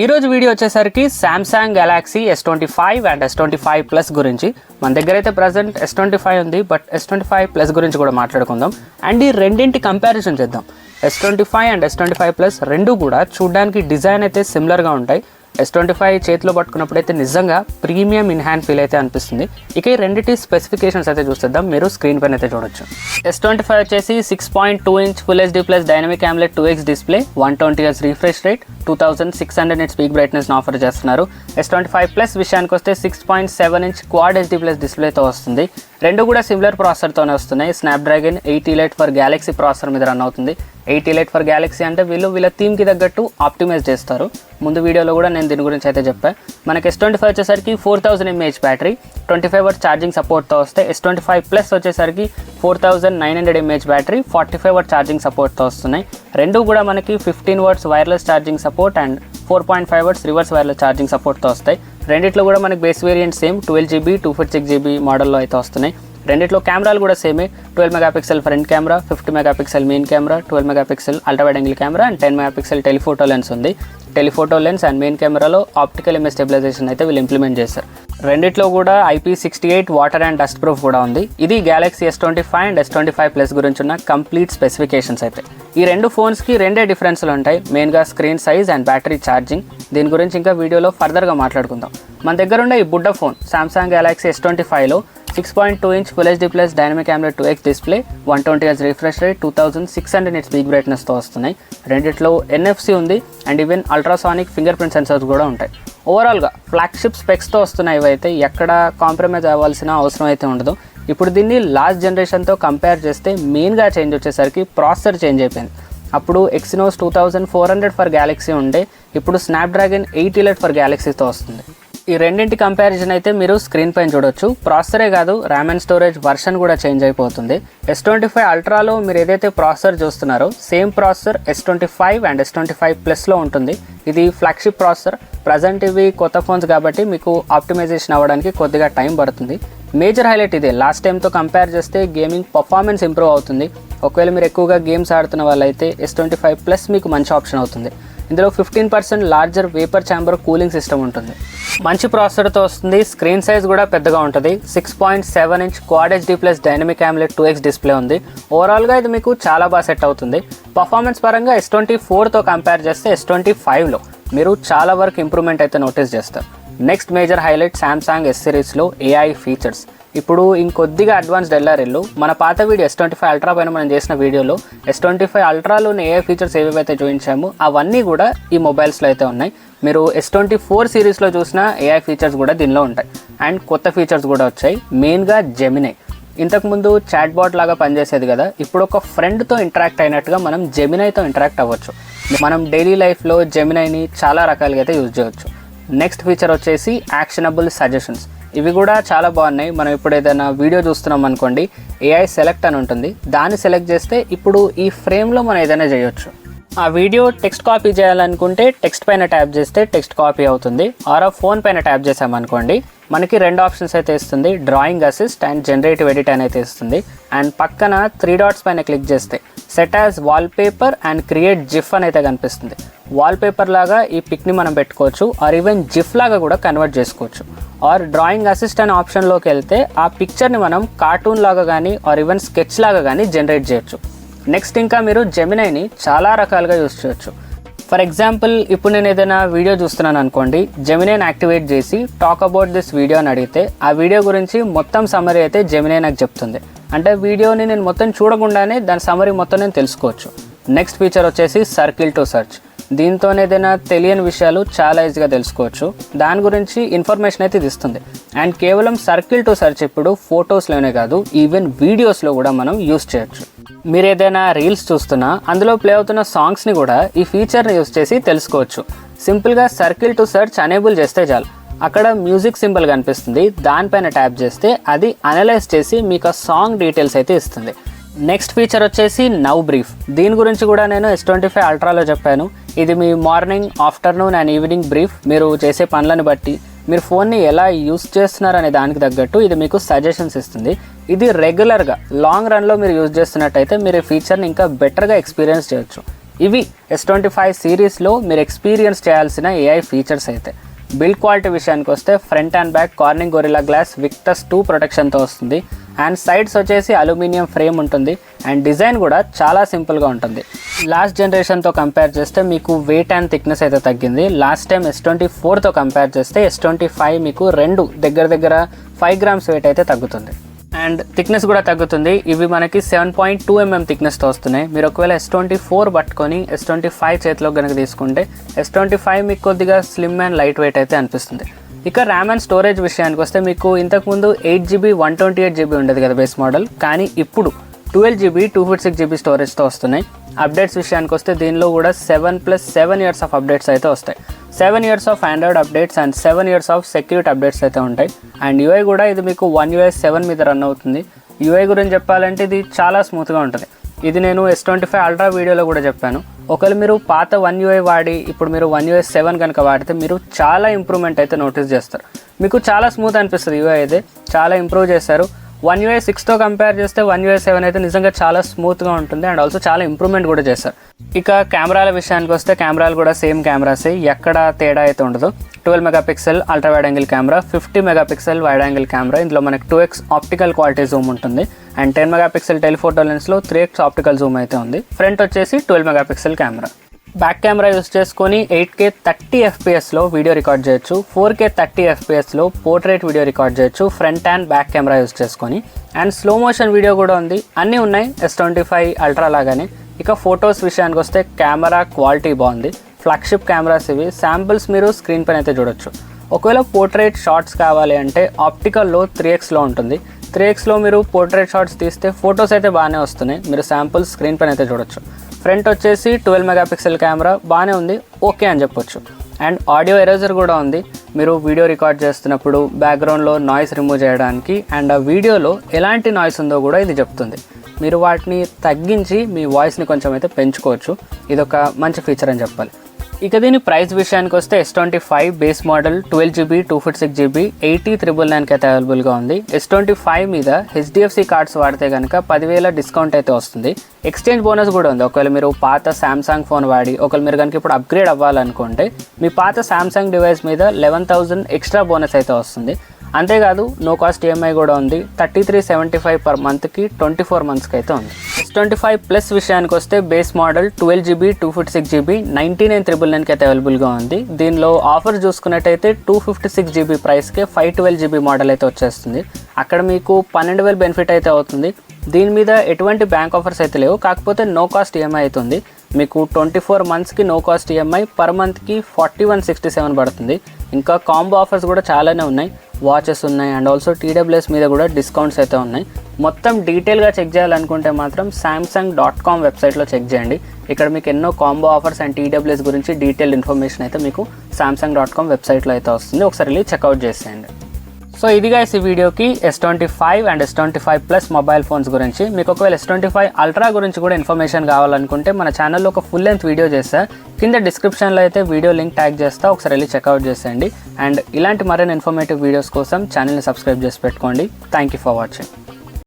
ఈరోజు వీడియో వచ్చేసరికి Samsung Galaxy S25 and S25 plus గురించి. మన దగ్గర అయితే ప్రజెంట్ S25 ఉంది, బట్ S25 ప్లస్ గురించి కూడా మాట్లాడుకుందాం. అండ్ ఈ రెండింటి కంపారిజన్ చేద్దాం. S25 అండ్ S25 ప్లస్ రెండు కూడా చూడడానికి డిజైన్ అయితే సిమిలర్గా ఉంటాయి. S25 చేతిలో పట్టుకున్నప్పుడు అయితే నిజంగా ప్రీమియం ఇన్ హ్యాండ్ ఫీల్ అయితే అనిపిస్తుంది. ఇక ఈ రెండింటి స్పెసిఫికేషన్స్ అయితే చూసేద్దాం. మీరు స్క్రీన్ పైన అయితే చూడొచ్చు. S25 వచ్చేసి 6.2 inch full HD plus dynamic AMOLED 2X display, 120Hz refresh rate, 2600 nits peak brightness offer చేస్తున్నారు. S25 ప్లస్ విషయానికి వస్తే 6.7 ఇంచ్ క్వాడ్ HD ప్లస్ డిస్ప్లేతో వస్తుంది. రెండు కూడా సిమిలర్ ప్రాసెసర్తోనే వస్తున్నాయి. Snapdragon 8 Elite for Galaxy processor మీద రన్ అవుతుంది. 8 Elite ఫర్ గ్యాలక్సీ అంటే వీళ్ళ థీమ్కి తగ్గట్టు ఆప్టిమైజ్ చేస్తారు. ముందు వీడియోలో కూడా నేను దీని గురించి అయితే చెప్పాను. మనకి S25 వచ్చేసరికి 4000 mAh బ్యాటరీ, 25 వాట్స్ ఛార్జింగ్ సపోర్ట్తో వస్తే, S25 ప్లస్ వచ్చేసరికి 4900 mAh బ్యాటరీ, 45 వాట్ ఛార్జింగ్ సపోర్ట్తో వస్తున్నాయి. రెండు కూడా మనకి 15 watts wireless charging support and 4.5 watts reverse wireless charging సపోర్ట్తో వస్తాయి. రెండిట్లో కూడా మనకి base variant same 12GB 256GB మోడల్లో అయితే వస్తున్నాయి. రెండిట్లో కెమెరాలు కూడా సేమే. 12 megapixel front camera, 50 megapixel main camera, 12 megapixel ultra wide angle camera and 10 megapixel telephoto lens ఉంది. టెలిఫోటో లెన్స్ అండ్ మెయిన్ కెమెరాలో ఆప్టికల్ ఇమేజ్ స్టెబిలైజేషన్ అయితే వీళ్ళు ఇంప్లిమెంట్ చేశారు. రెండిట్లో కూడా IP68 water and dust proof కూడా ఉంది. ఇది Galaxy S25 and S25 plus గురించి ఉన్న కంప్లీట్ స్పెసిఫికేషన్స్ అయితే. ఈ రెండు ఫోన్స్కి రెండే డిఫరెన్స్లు ఉంటాయి, మెయిన్గా screen size and battery charging. దీని గురించి ఇంకా వీడియోలో ఫర్దర్గా మాట్లాడుకుందాం. మన దగ్గర ఉండే ఈ బుడ్డ ఫోన్ సామ్సంగ్ గెలాక్సీ S25లో 6.2 inch full HD plus dynamic AMOLED 2X display, 120Hz refresh rate, 2600 nits peak బ్రైట్నెస్తో వస్తున్నాయి. రెండిట్లో NFC ఉంది and even ultrasonic finger print sensors కూడా ఉంటాయి. ఓవరాల్గా ఫ్లాగ్షిప్ స్పెక్స్తో వస్తున్నాయి. ఇవైతే ఎక్కడ కాంప్రమైజ్ అవ్వాల్సిన అవసరం అయితే ఉండదు. ఇప్పుడు దీన్ని లాస్ట్ జనరేషన్తో కంపేర్ చేస్తే మెయిన్గా చేంజ్ వచ్చేసరికి ప్రాసెసర్ చేంజ్ అయిపోయింది. అప్పుడు Exynos 2400 ఫర్ గ్యాలక్సీ ఉండే, ఇప్పుడు స్నాప్డ్రాగన్ 8 Elite ఫర్ గ్యాలక్సీతో వస్తుంది. ఈ రెండింటి కంపారిజన్ అయితే మీరు స్క్రీన్ పైన చూడొచ్చు. ప్రాసెసరే కాదు, ర్యామ్ అండ్ స్టోరేజ్ వర్షన్ కూడా చేంజ్ అయిపోతుంది. S25 అల్ట్రాలో మీరు ఏదైతే ప్రాసెసర్ చూస్తున్నారో same processor S25 and S25 ప్లస్లో ఉంటుంది. ఇది ఫ్లాగ్షిప్ ప్రాసెసర్. ప్రజెంట్ ఇవి కొత్త ఫోన్స్ కాబట్టి మీకు ఆప్టిమైజేషన్ అవ్వడానికి కొద్దిగా టైం పడుతుంది. మేజర్ హైలైట్ ఇదే, లాస్ట్ టైంతో కంపేర్ చేస్తే గేమింగ్ పర్ఫార్మెన్స్ ఇంప్రూవ్ అవుతుంది. ఒకవేళ మీరు ఎక్కువగా గేమ్స్ ఆడుతున్న వాళ్ళైతే S25 ప్లస్ మీకు మంచి ఆప్షన్ అవుతుంది. ఇందులో 15% larger vapour chamber cooling system ఉంటుంది. మంచి ప్రాసెసర్తో వస్తుంది. స్క్రీన్ సైజ్ కూడా పెద్దగా ఉంటుంది. 6.7 inch quad HD plus dynamic AMOLED 2X display ఉంది. ఓవరాల్గా ఇది మీకు చాలా బాగా సెట్ అవుతుంది. పర్ఫార్మెన్స్ పరంగా S24తో కంపేర్ చేస్తే S25లో మీరు చాలా వరకు ఇంప్రూవ్మెంట్ అయితే నోటీస్ చేస్తారు. Next major highlight Samsung S సిరీస్లో AI ఫీచర్స్. ఇప్పుడు ఇంకొద్దిగా అడ్వాన్స్డ్ వెళ్ళారు. మన పాత వీడియో S25 అల్ట్రా పైన మనం చేసిన వీడియోలో S25 అల్ట్రాలోని AI ఫీచర్స్ ఏవేవైతే చూపించామో అవన్నీ కూడా ఈ మొబైల్స్లో అయితే ఉన్నాయి. మీరు S24 సిరీస్లో చూసిన AI ఫీచర్స్ కూడా దీనిలో ఉంటాయి. అండ్ కొత్త ఫీచర్స్ కూడా వచ్చాయి, మెయిన్గా జెమినై. ఇంతకుముందు చాట్ బాట్ లాగా పనిచేసేది కదా, ఇప్పుడు ఒక ఫ్రెండ్తో ఇంటరాక్ట్ అయినట్టుగా మనం జెమినైతో ఇంటరాక్ట్ అవ్వచ్చు. మనం డైలీ లైఫ్లో జెమినైని చాలా రకాలుగా అయితే యూజ్ చేయవచ్చు. నెక్స్ట్ ఫీచర్ వచ్చేసి యాక్షనబుల్ సజెషన్స్. ఇవి కూడా చాలా బాగున్నాయి. మనం ఇప్పుడు ఏదైనా వీడియో చూస్తున్నాం అనుకోండి, AI సెలెక్ట్ అని ఉంటుంది. దాన్ని సెలెక్ట్ చేస్తే ఇప్పుడు ఈ ఫ్రేమ్లో మనం ఏదైనా చేయొచ్చు. ఆ వీడియో టెక్స్ట్ కాపీ చేయాలనుకుంటే టెక్స్ట్ పైన ట్యాప్ చేస్తే టెక్స్ట్ కాపీ అవుతుంది. ఆర్ ఫోన్ పైన ట్యాప్ చేసామనుకోండి మనకి రెండు ఆప్షన్స్ అయితే ఇస్తుంది, drawing assist and generative edit అని అయితే ఇస్తుంది. అండ్ పక్కన 3 డాట్స్ పైన క్లిక్ చేస్తే set as wallpaper and create GIF అని అయితే కనిపిస్తుంది. వాల్పేపర్ లాగా ఈ పిక్ని మనం పెట్టుకోవచ్చు, ఆర్ ఈవెన్ జిఫ్ లాగా కూడా కన్వర్ట్ చేసుకోవచ్చు. ఆర్ డ్రాయింగ్ అసిస్ట్ అనే ఆప్షన్లోకి వెళ్తే ఆ పిక్చర్ని మనం కార్టూన్ లాగా కానీ ఆర్ ఈవెన్ స్కెచ్ లాగా కానీ జనరేట్ చేయొచ్చు. నెక్స్ట్ ఇంకా మీరు జెమినైని చాలా రకాలుగా యూజ్ చేయొచ్చు. ఫర్ ఎగ్జాంపుల్ ఇప్పుడు నేను ఏదైనా వీడియో చూస్తున్నాను అనుకోండి, జెమినైని యాక్టివేట్ చేసి టాక్ అబౌట్ దిస్ వీడియో అని అడిగితే ఆ వీడియో గురించి మొత్తం సమ్మరీ అయితే జెమినై నాకు చెప్తుంది. అంటే వీడియోని నేను మొత్తం చూడకుండానే దాని సమ్మరీ మొత్తం నేను తెలుసుకోవచ్చు. నెక్స్ట్ ఫీచర్ వచ్చేసి సర్కిల్ టు సెర్చ్. దీంతో ఏదైనా తెలియని విషయాలు చాలా ఈజీగా తెలుసుకోవచ్చు. దాని గురించి ఇన్ఫర్మేషన్ అయితే ఇది ఇస్తుంది. అండ్ కేవలం సర్కిల్ టు సెర్చ్ ఇప్పుడు ఫొటోస్లోనే కాదు, ఈవెన్ వీడియోస్లో కూడా మనం యూస్ చేయొచ్చు. మీరు ఏదైనా రీల్స్ చూస్తున్నా అందులో ప్లే అవుతున్న సాంగ్స్ని కూడా ఈ ఫీచర్ని యూస్ చేసి తెలుసుకోవచ్చు. సింపుల్గా సర్కిల్ టు సెర్చ్ అనేబుల్ చేస్తే చాలు, అక్కడ మ్యూజిక్ సింబల్ కనిపిస్తుంది. దానిపైన ట్యాప్ చేస్తే అది అనలైజ్ చేసి మీకు ఆ సాంగ్ డీటెయిల్స్ అయితే ఇస్తుంది. నెక్స్ట్ ఫీచర్ వచ్చేసి నౌ బ్రీఫ్. దీని గురించి కూడా నేను S25 అల్ట్రాలో చెప్పాను. ఇది మీ morning, afternoon and evening brief. మీరు చేసే పనులను బట్టి మీరు ఫోన్ని ఎలా యూస్ చేస్తున్నారు అనే దానికి తగ్గట్టు ఇది మీకు సజెషన్స్ ఇస్తుంది. ఇది రెగ్యులర్గా లాంగ్ రన్లో మీరు యూజ్ చేస్తున్నట్టయితే మీరు ఈ ఫీచర్ని ఇంకా బెటర్గా ఎక్స్పీరియన్స్ చేయొచ్చు. ఇవి S25 సిరీస్లో మీరు ఎక్స్పీరియన్స్ చేయాల్సిన AI ఫీచర్స్ అయితే. బిల్డ్ క్వాలిటీ విషయానికి వస్తే front and back Corning Gorilla Glass Victus 2 ప్రొటెక్షన్తో వస్తుంది. అండ్ సైడ్స్ వచ్చేసి అల్యూమినియం ఫ్రేమ్ ఉంటుంది. అండ్ డిజైన్ కూడా చాలా సింపుల్గా ఉంటుంది. లాస్ట్ జనరేషన్తో కంపేర్ చేస్తే మీకు వెయిట్ అండ్ థిక్నెస్ అయితే తగ్గింది. లాస్ట్ టైం S24తో కంపేర్ చేస్తే S25 మీకు దగ్గర 5 grams వెయిట్ అయితే తగ్గుతుంది. అండ్ థిక్నెస్ కూడా తగ్గుతుంది. ఇవి మనకి 7.2 mm థిక్నెస్తో వస్తున్నాయి. మీరు ఒకవేళ S24 పట్టుకొని S25 చేతిలో కనుక తీసుకుంటే S25 మీకు కొద్దిగా స్లిమ్ అండ్ లైట్ వెయిట్ అయితే అనిపిస్తుంది. ఇక ర్యామ్ అండ్ స్టోరేజ్ విషయానికి వస్తే మీకు ఇంతకుముందు 8GB 128GB ఉండేది కదా బేస్ మోడల్, కానీ ఇప్పుడు 12GB 256GB స్టోరేజ్తో వస్తున్నాయి. అప్డేట్స్ విషయానికి వస్తే దీనిలో కూడా 7+7 years ఆఫ్ అప్డేట్స్ అయితే వస్తాయి. 7 years of Android updates and 7 years of security updates అయితే ఉంటాయి. అండ్ UI కూడా ఇది మీకు One UI 7 మీద రన్ అవుతుంది. UI గురించి చెప్పాలంటే ఇది చాలా స్మూత్గా ఉంటుంది. ఇది నేను S25 అల్ట్రా వీడియోలో కూడా చెప్పాను. ఒకవేళ మీరు పాత One UI వాడి ఇప్పుడు మీరు One UI 7 కనుక వాడితే మీరు చాలా ఇంప్రూవ్మెంట్ అయితే నోటీస్ చేస్తారు. మీకు చాలా స్మూత్ అనిపిస్తుంది. UI అయితే చాలా ఇంప్రూవ్ చేశారు. One UI 6తో కంపేర్ చేస్తే One UI 7 అయితే నిజంగా చాలా స్మూత్గా ఉంటుంది. అండ్ ఆల్సో చాలా ఇంప్రూవ్మెంట్ కూడా చేస్తారు. ఇక కెమెరాల విషయానికి వస్తే కెమెరాలు కూడా సేమ్ కెమెరాసే, ఎక్కడ తేడా అయితే ఉండదు. 12 megapixel ultra wide angle camera, 50 megapixel wide angle camera. ఇందులో మనకి 2x ఆప్టికల్ క్వాలిటీ జూమ్ ఉంటుంది. అండ్ 10 మెగాపిక్సెల్ టెలిఫోటో లెన్స్లో 3x ఆప్టికల్ జూమ్ అయితే ఉంది. ఫ్రంట్ వచ్చేసి 12 megapixel camera. Back camera use చేసుకొని 8K 30 FPSలో వీడియో రికార్డ్ చేయొచ్చు. 4K 30 FPSలో పోర్ట్రేట్ వీడియో రికార్డ్ చేయొచ్చు front and back camera use చేసుకొని. అండ్ స్లో మోషన్ వీడియో కూడా ఉంది. అన్నీ ఉన్నాయి S25 అల్ట్రా లాగానే. ఇక ఫొటోస్ విషయానికి వస్తే కెమెరా క్వాలిటీ బాగుంది. ఫ్లాగ్షిప్ కెమెరాస్ ఇవి. శాంపిల్స్ మీరు స్క్రీన్ పైన అయితే చూడొచ్చు. ఒకవేళ పోర్ట్రేట్ షార్ట్స్ కావాలి అంటే ఆప్టికల్లో 3xలో ఉంటుంది. 3xలో మీరు పోర్ట్రేట్ షార్ట్స్ తీస్తే ఫొటోస్ అయితే బాగానే వస్తున్నాయి. మీరు శాంపిల్స్ స్క్రీన్ పైన అయితే చూడొచ్చు. ఫ్రంట్ వచ్చేసి 12 మెగాపిక్సెల్ కెమెరా బాగానే ఉంది, ఓకే అని చెప్పొచ్చు. అండ్ ఆడియో ఎరేజర్ కూడా ఉంది. మీరు వీడియో రికార్డ్ చేస్తున్నప్పుడు బ్యాక్గ్రౌండ్లో నాయిస్ రిమూవ్ చేయడానికి అండ్ ఆ వీడియోలో ఎలాంటి నాయిస్ ఉందో కూడా ఇది చెప్తుంది. మీరు వాటిని తగ్గించి మీ వాయిస్ని కొంచెం అయితే పెంచుకోవచ్చు. ఇదొక మంచి ఫీచర్ అని చెప్పాలి. ఇక దీని ప్రైస్ విషయానికి వస్తే S25 base model 12GB 256GB 80,999కి అయితే అవైలబుల్గా ఉంది. S25 మీద HDFC కార్డ్స్ వాడితే కనుక 10,000 డిస్కౌంట్ అయితే వస్తుంది. ఎక్స్చేంజ్ బోనస్ కూడా ఉంది. ఒకవేళ మీరు పాత సామ్సంగ్ ఫోన్ వాడి ఒకవేళ మీరు కనుక ఇప్పుడు అప్గ్రేడ్ అవ్వాలనుకుంటే మీ పాత సామ్సంగ్ డివైస్ మీద 11,000 ఎక్స్ట్రా బోనస్ అయితే వస్తుంది. అంతేకాదు నో కాస్ట్ EMI కూడా ఉంది. 3375 పర్ మంత్కి 24 monthsకి అయితే ఉంది. S25 ప్లస్ విషయానికి వస్తే బేస్ మోడల్ 12GB 256GB 99,999కి అయితే అవైలబుల్గా ఉంది. దీనిలో ఆఫర్ చూసుకున్నట్టయితే 256GB ప్రైస్కే 512GB మోడల్ అయితే వచ్చేస్తుంది. అక్కడ మీకు 12,000 బెనిఫిట్ అయితే అవుతుంది. దీని మీద ఎటువంటి బ్యాంక్ ఆఫర్స్ అయితే లేవు, కాకపోతే నో కాస్ట్ EMI అవుతుంది. మీకు 24 monthsకి నో కాస్ట్ EMI పర్ మంత్కి 4167 పడుతుంది. ఇంకా కాంబో ఆఫర్స్ కూడా చాలానే ఉన్నాయి. వాచెస్ ఉన్నాయి అండ్ ఆల్సో TWS మీద కూడా డిస్కౌంట్స్ అయితే ఉన్నాయి. మొత్తం డీటెయిల్గా చెక్ చేయాలనుకుంటే మాత్రం samsung.com వెబ్సైట్లో చెక్ చేయండి. ఇక్కడ మీకు ఎన్నో కాంబో ఆఫర్స్ అండ్ TWS గురించి డీటెయిల్ ఇన్ఫర్మేషన్ అయితే మీకు samsung.com వెబ్సైట్లో అయితే వస్తుంది. ఒకసారి వెళ్ళి చెక్అవుట్ చేసేయండి. సో ఇది గైస్ ఈ వీడియోకి S25 and S25 plus mobile phones గురించి. మీకు ఒకవేళ S25 అల్ట్రా గురించి కూడా ఇన్ఫర్మేషన్ కావాలనుకుంటే మన ఛానల్లో ఒక ఫుల్ లెంత్ వీడియో చేస్తా. కింద డిస్క్రిప్షన్లో అయితే వీడియో లింక్ ట్యాగ్ చేస్తా, ఒకసారి వెళ్ళి చెక్అవుట్ చేసేయండి. అండ్ ఇలాంటి మరిన్ని ఇన్ఫర్మేటివ్ వీడియోస్ కోసం ఛానల్ని సబ్స్క్రైబ్ చేసి పెట్టుకోండి. Thank you for watching.